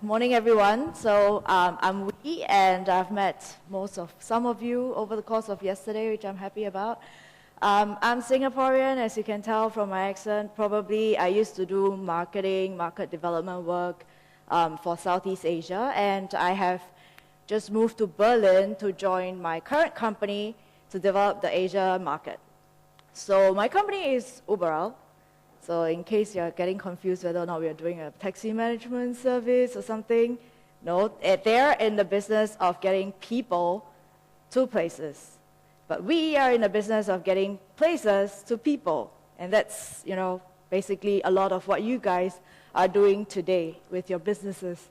Morning, everyone. So I'm Wee, and I've met some of you over the course of yesterday, which I'm happy about. I'm Singaporean, as you can tell from my accent. Probably I used to do market development work for Southeast Asia, and I have just moved to Berlin to join my current company to develop the Asia market. So my company is uberall. So in case you're getting confused whether or not we're doing a taxi management service or something, no, they're in the business of getting people to places. But we are in the business of getting places to people. And that's, basically a lot of what you guys are doing today with your businesses.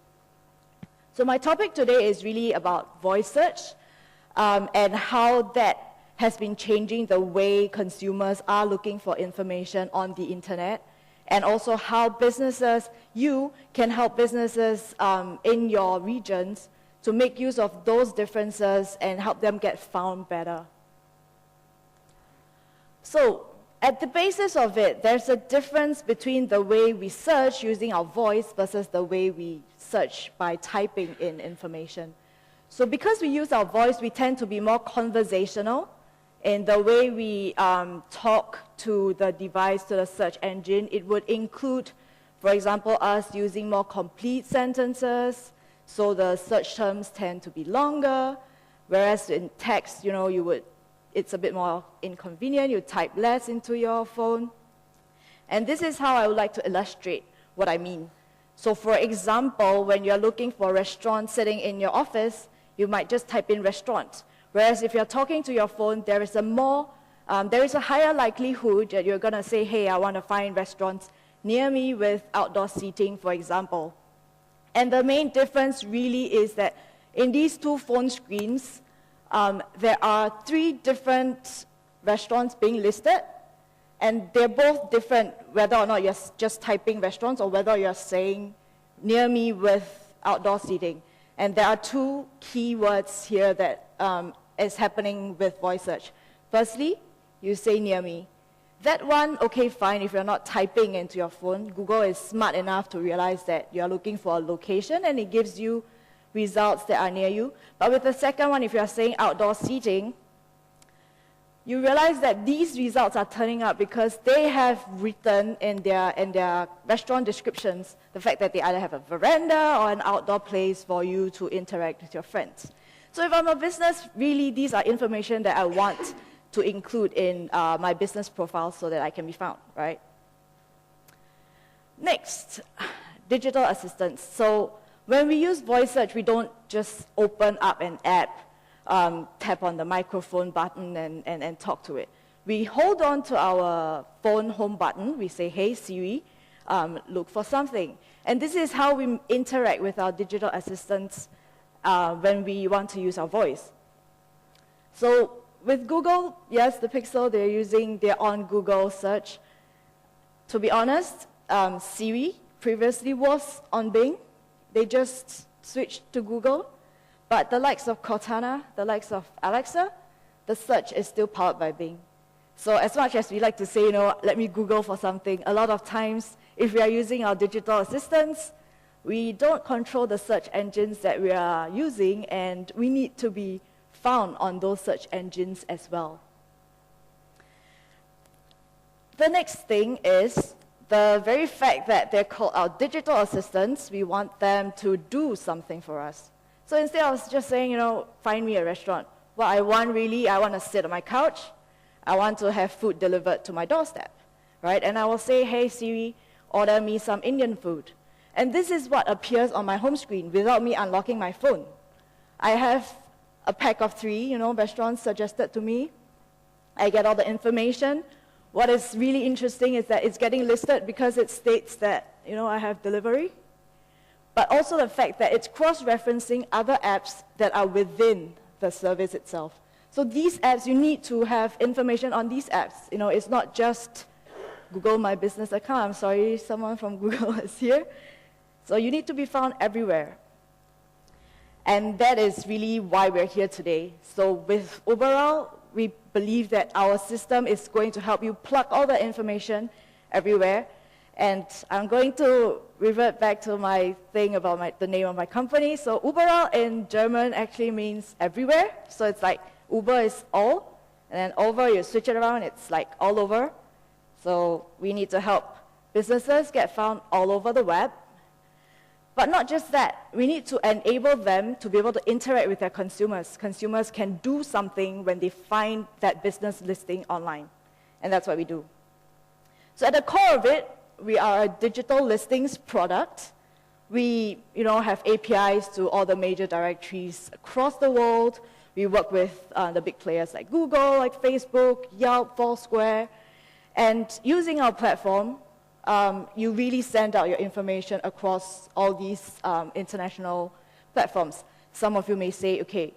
So my topic today is really about voice search and how that has been changing the way consumers are looking for information on the internet, and also how you can help businesses in your regions to make use of those differences and help them get found better. So at the basis of it, there's a difference between the way we search using our voice versus the way we search by typing in information. So because we use our voice, we tend to be more conversational in the way we talk to the device, to the search engine. It would include, for example, us using more complete sentences, so the search terms tend to be longer, whereas in text, it's a bit more inconvenient. You type less into your phone. And this is how I would like to illustrate what I mean. So for example, when you're looking for a restaurant sitting in your office, you might just type in restaurant. Whereas if you're talking to your phone, there is a higher likelihood that you're going to say, hey, I want to find restaurants near me with outdoor seating, for example. And the main difference really is that in these two phone screens, there are 3 different restaurants being listed, and they're both different whether or not you're just typing restaurants or whether you're saying near me with outdoor seating. And there are 2 keywords here that is happening with voice search. Firstly, you say near me. That one, okay, fine, if you're not typing into your phone. Google is smart enough to realize that you're looking for a location, and it gives you results that are near you. But with the second one, if you're saying outdoor seating, you realize that these results are turning up because they have written in their restaurant descriptions the fact that they either have a veranda or an outdoor place for you to interact with your friends. So if I'm a business, really these are information that I want to include in my business profile so that I can be found, right? Next, digital assistants. So when we use voice search, we don't just open up an app, tap on the microphone button and talk to it. We hold on to our phone home button. We say, hey Siri, look for something. And this is how we interact with our digital assistants when we want to use our voice. So with Google, yes, the Pixel, they're on Google search. To be honest, Siri previously was on Bing. They just switched to Google. But the likes of Cortana, the likes of Alexa, the search is still powered by Bing. So as much as we like to say, let me Google for something, a lot of times, if we are using our digital assistants, we don't control the search engines that we are using, and we need to be found on those search engines as well. The next thing is the very fact that they're called our digital assistants. We want them to do something for us. So instead of just saying, find me a restaurant, what I want to sit on my couch. I want to have food delivered to my doorstep, right? And I will say, hey Siri, order me some Indian food. And this is what appears on my home screen without me unlocking my phone. I have a pack of 3, restaurants suggested to me. I get all the information. What is really interesting is that it's getting listed because it states that, I have delivery. But also the fact that it's cross-referencing other apps that are within the service itself. So these apps, you need to have information on these apps. It's not just Google My Business account. I'm sorry, someone from Google is here. So you need to be found everywhere. And that is really why we're here today. So with uberall, we believe that our system is going to help you plug all the information everywhere. And I'm going to revert back to my thing about the name of my company. So uberall in German actually means everywhere. So it's like Uber is all, and then over, you switch it around, it's like all over. So we need to help businesses get found all over the web. But not just that, we need to enable them to be able to interact with their consumers. Consumers can do something when they find that business listing online. And that's what we do. So at the core of it, we are a digital listings product. We have APIs to all the major directories across the world. We work with the big players like Google, like Facebook, Yelp, Foursquare. And using our platform, you really send out your information across all these international platforms. Some of you may say, okay,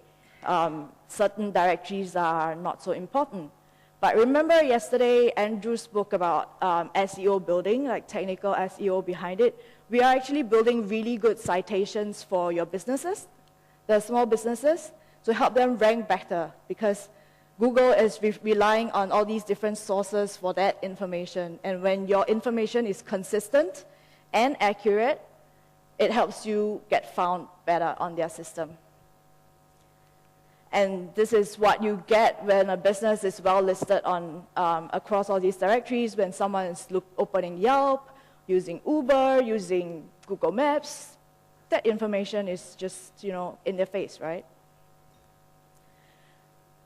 certain directories are not so important. But remember yesterday, Andrew spoke about SEO building, like technical SEO behind it. We are actually building really good citations for your businesses, the small businesses, to help them rank better, because Google is relying on all these different sources for that information. And when your information is consistent and accurate, it helps you get found better on their system. And this is what you get when a business is well listed on across all these directories, when someone is opening Yelp, using Uber, using Google Maps. That information is just, in their face, right?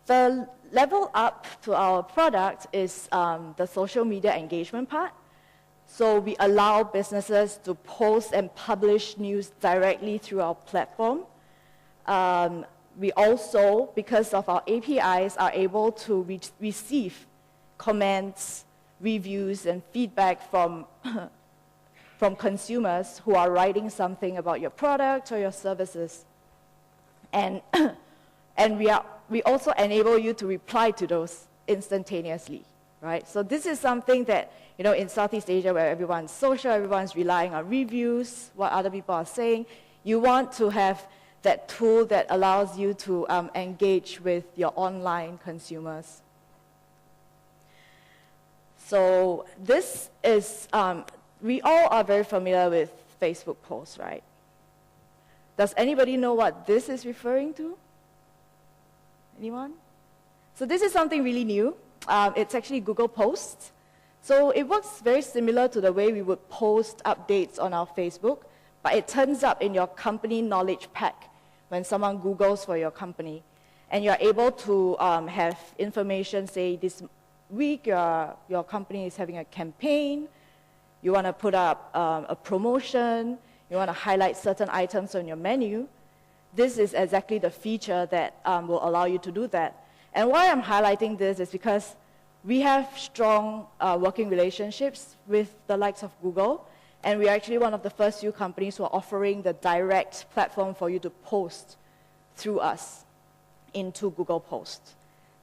The level up to our product is the social media engagement part. So we allow businesses to post and publish news directly through our platform. We also, because of our APIs, are able to receive comments, reviews, and feedback from, from consumers who are writing something about your product or your services. And, we also enable you to reply to those instantaneously, right? So this is something that, in Southeast Asia, where everyone's social, everyone's relying on reviews, what other people are saying, you want to have that tool that allows you to engage with your online consumers. So this is, we all are very familiar with Facebook posts, right? Does anybody know what this is referring to? Anyone? So this is something really new. It's actually Google Posts. So it works very similar to the way we would post updates on our Facebook, but it turns up in your company knowledge pack when someone Googles for your company. And you're able to have information, say this week your company is having a campaign, you want to put up a promotion, you want to highlight certain items on your menu. This is exactly the feature that will allow you to do that. And why I'm highlighting this is because we have strong working relationships with the likes of Google, and we are actually one of the first few companies who are offering the direct platform for you to post through us into Google Posts.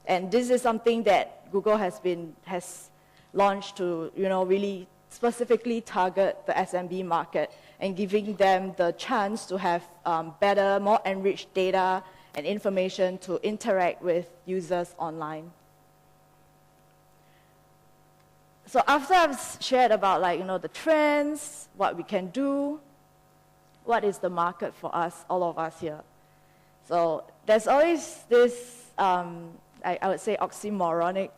And this is something that Google has launched to really specifically target the SMB market and giving them the chance to have better, more enriched data and information to interact with users online. So after I've shared about the trends, what we can do, what is the market for us, all of us here? So there's always this, I would say, oxymoronic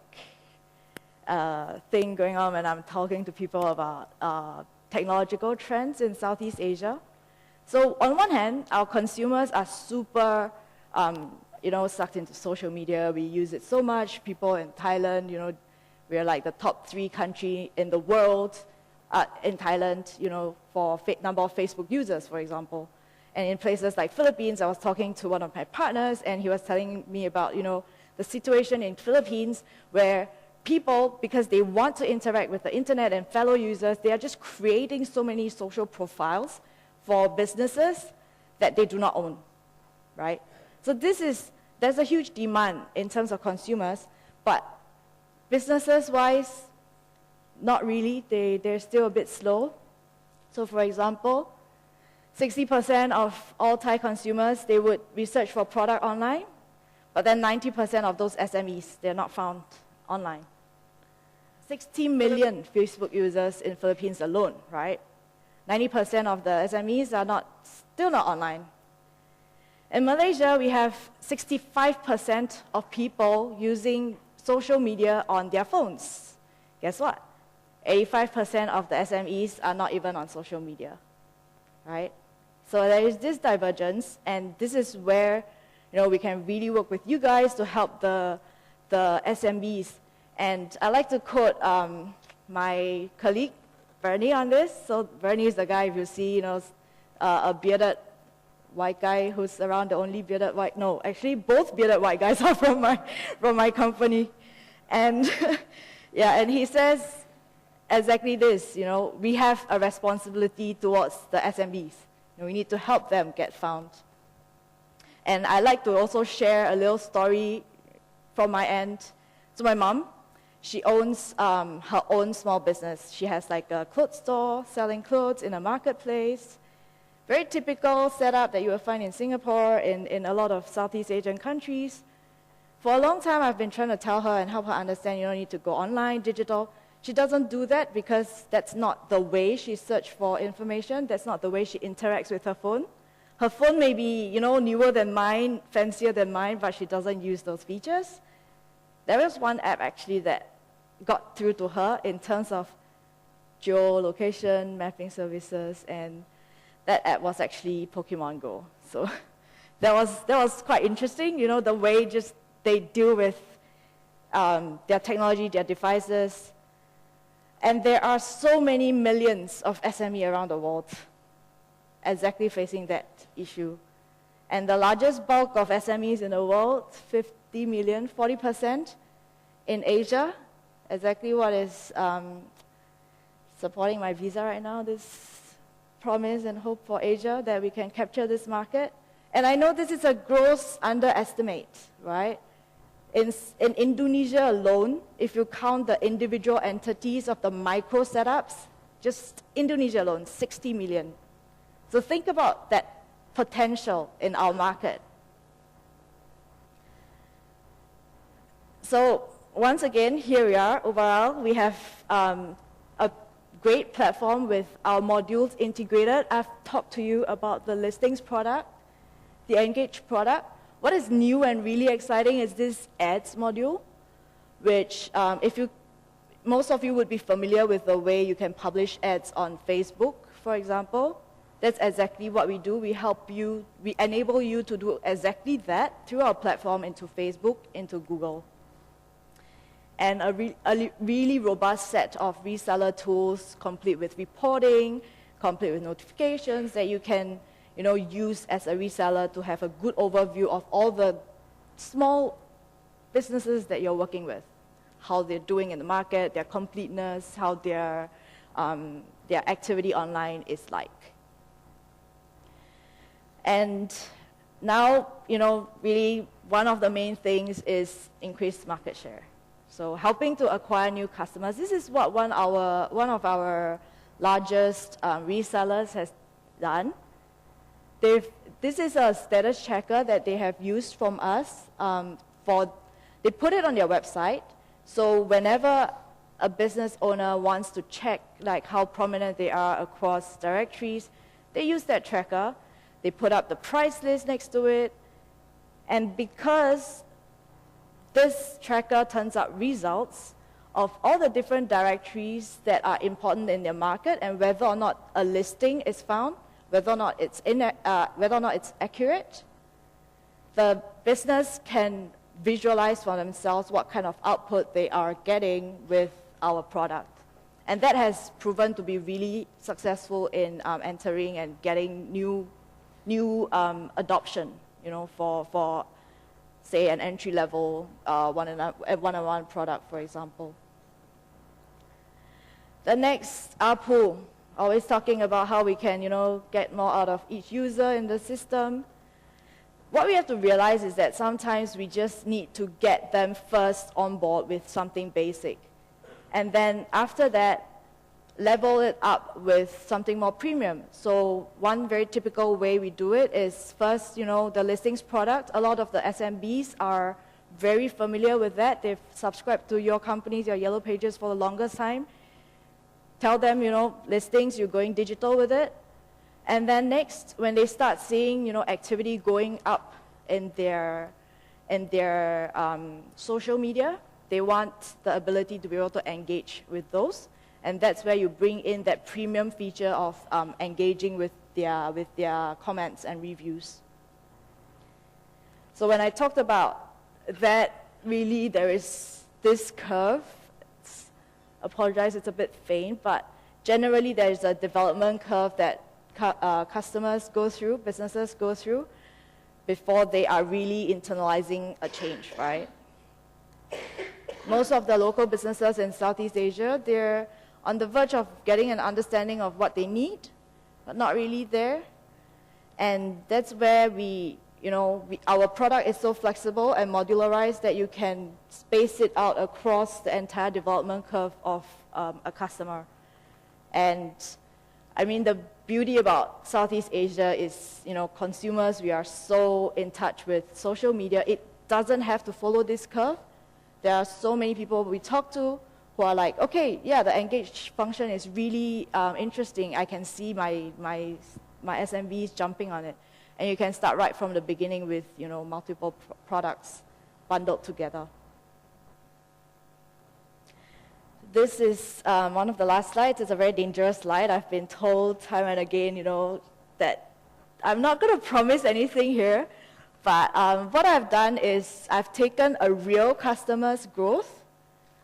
thing going on when I'm talking to people about technological trends in Southeast Asia. So on one hand, our consumers are super, sucked into social media. We use it so much. People in Thailand, we're like the top 3 country in the world in Thailand, for number of Facebook users, for example. And in places like Philippines, I was talking to one of my partners, and he was telling me about, the situation in Philippines where people, because they want to interact with the internet and fellow users, they are just creating so many social profiles for businesses that they do not own, right? So there's a huge demand in terms of consumers, but businesses-wise, not really. They're still a bit slow. So for example, 60% of all Thai consumers, they would research for product online, but then 90% of those SMEs, they're not found online. 60 million Facebook users in Philippines alone, right? 90% of the SMEs are still not online. In Malaysia, we have 65% of people using social media on their phones. Guess what? 85% of the SMEs are not even on social media, right? So there is this divergence, and this is where we can really work with you guys to help the SMBs. And I like to quote my colleague, Bernie, on this. So Bernie is the guy, if you see, a bearded white guy who's around, the only bearded white, no, actually both bearded white guys are from my company. And yeah, and he says exactly this, we have a responsibility towards the SMBs. We need to help them get found. And I like to also share a little story from my end. So my mom, she owns her own small business. She has like a clothes store selling clothes in a marketplace. Very typical setup that you will find in Singapore, in a lot of Southeast Asian countries. For a long time, I've been trying to tell her and help her understand you don't need to go online, digital. She doesn't do that because that's not the way she searches for information. That's not the way she interacts with her phone. Her phone may be, newer than mine, fancier than mine, but she doesn't use those features. There was one app actually that got through to her in terms of geolocation, mapping services, and that app was actually Pokemon Go. So that was quite interesting, the way just they deal with their technology, their devices. And there are so many millions of SME around the world exactly facing that issue. And the largest bulk of SMEs in the world, 50 million, 40% in Asia, exactly what is supporting my visa right now, this promise and hope for Asia that we can capture this market. And I know this is a gross underestimate, right? In Indonesia alone, if you count the individual entities of the micro setups, just Indonesia alone, 60 million. So think about that potential in our market. So once again, here we are, uberall. We have a great platform with our modules integrated. I've talked to you about the listings product, the engage product. What is new and really exciting is this ads module, which most of you would be familiar with the way you can publish ads on Facebook, for example. That's exactly what we do. We help you, we enable you to do exactly that through our platform into Facebook, into Google. And a really robust set of reseller tools, complete with reporting, complete with notifications that you can use as a reseller to have a good overview of all the small businesses that you're working with, how they're doing in the market, their completeness, how their activity online is like. And now, really one of the main things is increased market share. So helping to acquire new customers. This is what one of our largest resellers has done. This is a status checker that they have used from us. They put it on their website. So whenever a business owner wants to check how prominent they are across directories, they use that tracker. They put up the price list next to it. And because this tracker turns out results of all the different directories that are important in their market and whether or not a listing is found, whether or not it's accurate, the business can visualize for themselves what kind of output they are getting with our product. And that has proven to be really successful in entering and getting new adoption, for say an entry-level one-on-one product, for example. The next, ARPU, always talking about how we can, get more out of each user in the system. What we have to realize is that sometimes we just need to get them first on board with something basic. And then after that, level it up with something more premium. So one very typical way we do it is first, the listings product. A lot of the SMBs are very familiar with that. They've subscribed to your companies, your yellow pages for the longest time. Tell them, listings, you're going digital with it. And then next, when they start seeing, activity going up in their social media, they want the ability to be able to engage with those. And that's where you bring in that premium feature of engaging with their comments and reviews. So when I talked about that, really there is this curve. Apologize, it's a bit faint, but generally there is a development curve that customers go through, businesses go through, before they are really internalizing a change, right? Most of the local businesses in Southeast Asia, they're on the verge of getting an understanding of what they need, but not really there. And that's where our product is so flexible and modularized that you can space it out across the entire development curve of a customer. And I mean, the beauty about Southeast Asia is, consumers, we are so in touch with social media. It doesn't have to follow this curve. There are so many people we talk to who are like, okay, yeah, the engage function is really interesting. I can see my SMBs jumping on it. And you can start right from the beginning with, multiple products bundled together. This is one of the last slides. It's a very dangerous slide. I've been told time and again, that I'm not going to promise anything here. But what I've done is I've taken a real customer's growth.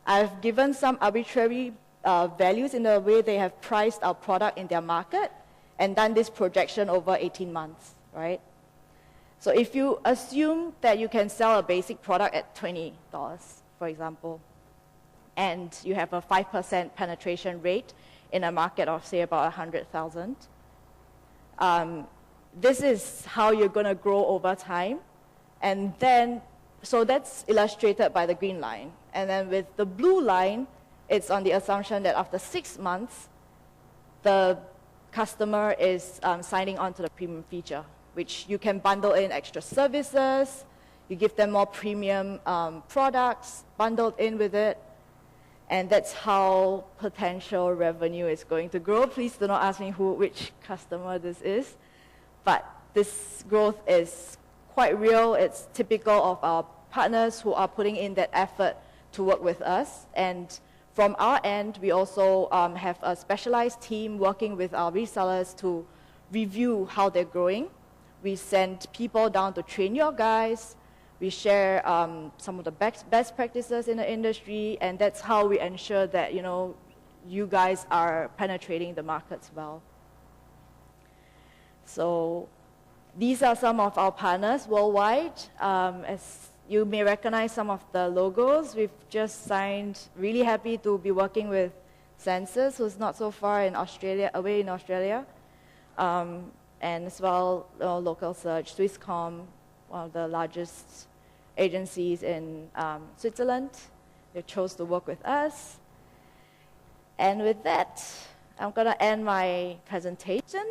I've given some arbitrary values in the way they have priced our product in their market and done this projection over 18 months. Right? So if you assume that you can sell a basic product at $20, for example, and you have a 5% penetration rate in a market of, say, about 100,000, this is how you're going to grow over time. And then, so that's illustrated by the green line. And then with the blue line, it's on the assumption that after 6 months, the customer is signing on to the premium feature, which you can bundle in extra services, you give them more premium products bundled in with it, and that's how potential revenue is going to grow. Please do not ask me which customer this is, but this growth is quite real. It's typical of our partners who are putting in that effort to work with us. And from our end, we also have a specialized team working with our resellers to review how they're growing. We send people down to train your guys. We share some of the best practices in the industry, and that's how we ensure that you guys are penetrating the markets well. So these are some of our partners worldwide. As you may recognize some of the logos, we've just signed. Really happy to be working with Census, who's not so far in Australia, away in Australia. And as well, local search, Swisscom, one of the largest agencies in Switzerland. They chose to work with us. And with that, I'm going to end my presentation.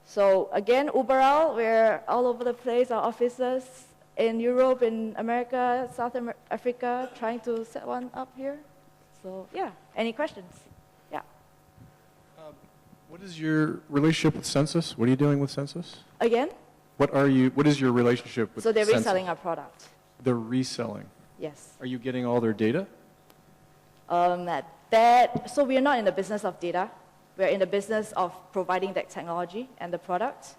So again, uberall, we're all over the place, our offices in Europe, in America, South Africa, trying to set one up here. So yeah, any questions? Yeah. What is your relationship with Census? What are you doing with Census? Again? What is your relationship with Census? So they're reselling our product. They're reselling? Yes. Are you getting all their data? So we are not in the business of data. We're in the business of providing that technology and the product.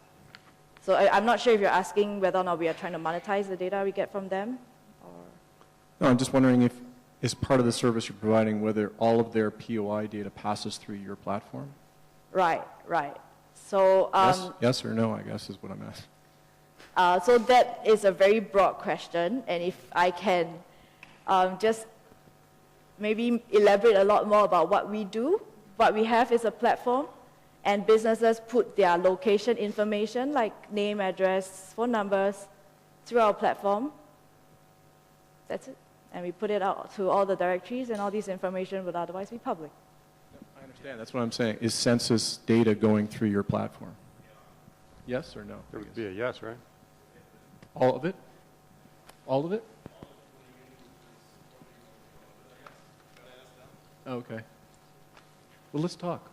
So I'm not sure if you're asking whether or not we are trying to monetize the data we get from them. Or... No, I'm just wondering if, as part of the service you're providing, whether all of their POI data passes through your platform? Right. So yes or no, I guess, is what I'm asking. So that is a very broad question, and if I can just maybe elaborate a lot more about what we do. What we have is a platform, and businesses put their location information, like name, address, phone numbers, through our platform. That's it. And we put it out to all the directories, and all this information would otherwise be public. I understand. That's what I'm saying. Is census data going through your platform? Yes or no? There would be a yes, right? All of it? All of it? Okay. Well, let's talk.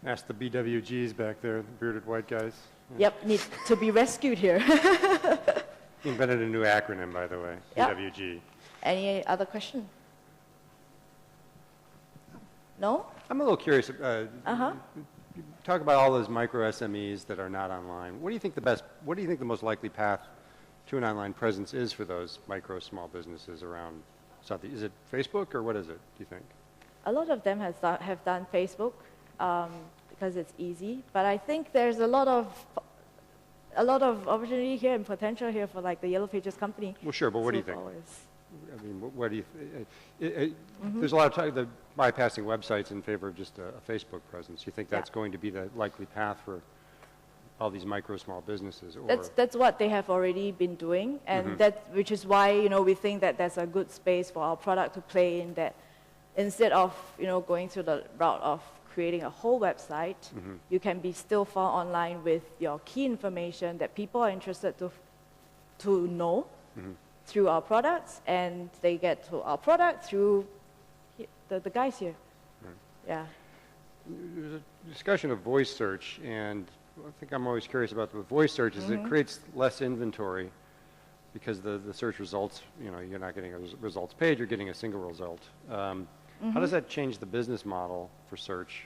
Ask the BWGs back there, the bearded white guys. Yep, need to be rescued here. He invented a new acronym, by the way, Yep. BWG. Any other question? No? I'm a little curious. Uh-huh. You talk about all those micro SMEs that are not online. What do you think the most likely path to an online presence is for those micro small businesses around Southeast? Is it Facebook or what is it, do you think? A lot of them have done Facebook because it's easy, but I think there's a lot of opportunity here and potential here for like the Yellow Pages company. Well, sure, but what do you think? Always. I mean, what do you? There's a lot of time the bypassing websites in favor of just a Facebook presence. You think that's going to be the likely path for all these micro small businesses? Or That's what they have already been doing, and which is why we think that there's a good space for our product to play in. That instead of going through the route of creating a whole website, you can be still found online with your key information that people are interested to know. Through our products, and they get to our product through the guys here. Yeah. There's a discussion of voice search, and I think I'm always curious about the voice search is it creates less inventory because the search results, you're not getting a results page, you're getting a single result. How does that change the business model for search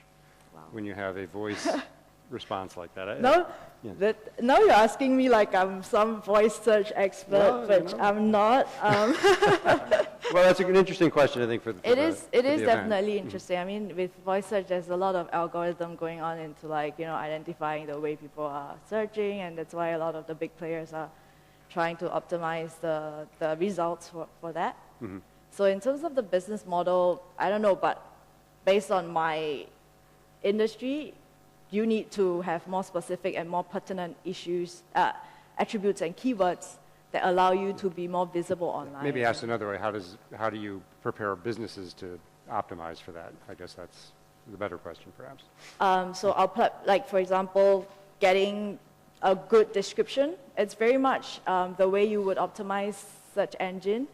when you have a voice response like that? Now you're asking me like I'm some voice search expert, which I'm not. Well, that's an interesting question, I think, for the It is event. definitely interesting. I mean, with voice search, there's a lot of algorithm going on into identifying the way people are searching, and that's why a lot of the big players are trying to optimize the results for that. So in terms of the business model, I don't know, but based on my industry, you need to have more specific and more pertinent attributes and keywords that allow you to be more visible online. Maybe asked another way, how do you prepare businesses to optimize for that? I guess that's the better question, perhaps. So for example, getting a good description. It's very much the way you would optimize search engine,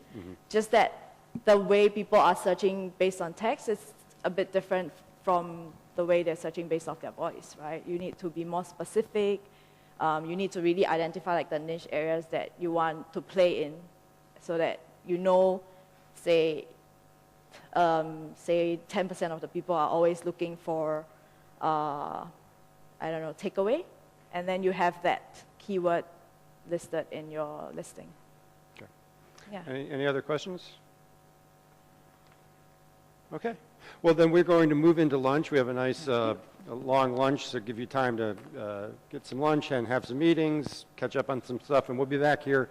just that the way people are searching based on text is a bit different from the way they're searching based off their voice, right? You need to be more specific. You need to really identify like the niche areas that you want to play in, so that say 10% of the people are always looking for, takeaway, and then you have that keyword listed in your listing. Okay. Yeah. Any other questions? Okay. Well, then we're going to move into lunch. We have a nice a long lunch, so give you time to get some lunch and have some meetings, catch up on some stuff, and we'll be back here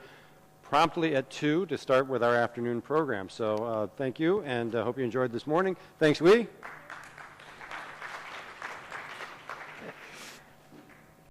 promptly at 2 to start with our afternoon program. So thank you, and I hope you enjoyed this morning. Thanks, Wee.